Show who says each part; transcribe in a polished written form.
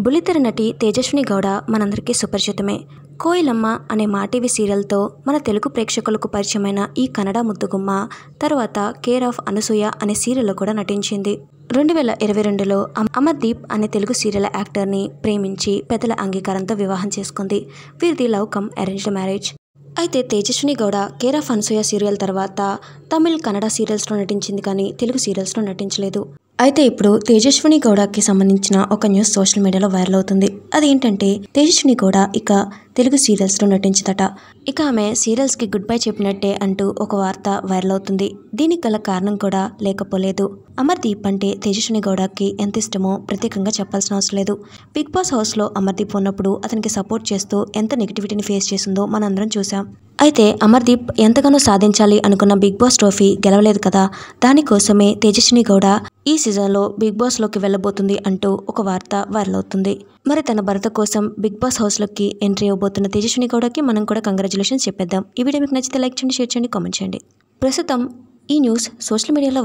Speaker 1: బుల్లితెర నటి తేజస్విని గౌడ మనందరికీ సుపరిచితమే. కోయిలమ్మ అనే మా టీవీ సీరియల్తో మన తెలుగు ప్రేక్షకులకు పరిచయమైన ఈ కన్నడ ముద్దుగుమ్మ తర్వాత కేర్ ఆఫ్ అనసూయ అనే సీరియల్లో కూడా నటించింది. 2022లో అమర్దీప్ అనే తెలుగు సీరియల్ యాక్టర్ని ప్రేమించి పెద్దల అంగీకారంతో వివాహం చేసుకుంది. వీరిది లవ్ కమ్ అరేంజ్డ్ మ్యారేజ్. అయితే Tejaswini Gowda care of Anasuya serial తర్వాత తమిళ్, కన్నడ సీరియల్స్లో నటించింది కానీ తెలుగు సీరియల్స్లో నటించలేదు. అయితే ఇప్పుడు తేజస్విని గౌడకి సంబంధించిన ఒక న్యూస్ సోషల్ మీడియాలో వైరల్ అవుతుంది. అదేంటంటే తేజస్విని గౌడ ఇక తెలుగు సీరియల్స్లో నటించదట. ఇక ఆమె సీరియల్స్కి గుడ్ బై చెప్పినట్టే అంటూ ఒక వార్త వైరల్ అవుతుంది. దీనికి గల కారణం కూడా లేకపోలేదు. అమర్దీప్ అంటే తేజస్విని గౌడకి ఎంత ఇష్టమో ప్రత్యేకంగా చెప్పాల్సిన అవసరం లేదు. బిగ్ బాస్ హౌస్లో అమర్దీప్ ఉన్నప్పుడు అతనికి సపోర్ట్ చేస్తూ ఎంత నెగిటివిటీని ఫేస్ చేసిందో మనందరం చూసాం. అయితే అమర్దీప్ ఎంతగానో సాధించాలి అనుకున్న బిగ్ బాస్ ట్రోఫీ గెలవలేదు కదా. దానికోసమే తేజస్విని గౌడ ఈ సీజన్లో బిగ్ బాస్లోకి వెళ్ళబోతుంది అంటూ ఒక వార్త వైరల్ అవుతుంది. మరి తన భర్త కోసం బిగ్ బాస్ హౌస్లోకి ఎంట్రీ అవ్వబోతున్న తేజస్విని గౌడకి మనం కూడా కంగ్రాచులేషన్స్ చెప్పేద్దాం. ఈ వీడియో మీకు నచ్చితే లైక్ చేయండి, షేర్ చేయండి, కామెంట్ చేయండి. ప్రస్తుతం ఈ న్యూస్ సోషల్ మీడియాలో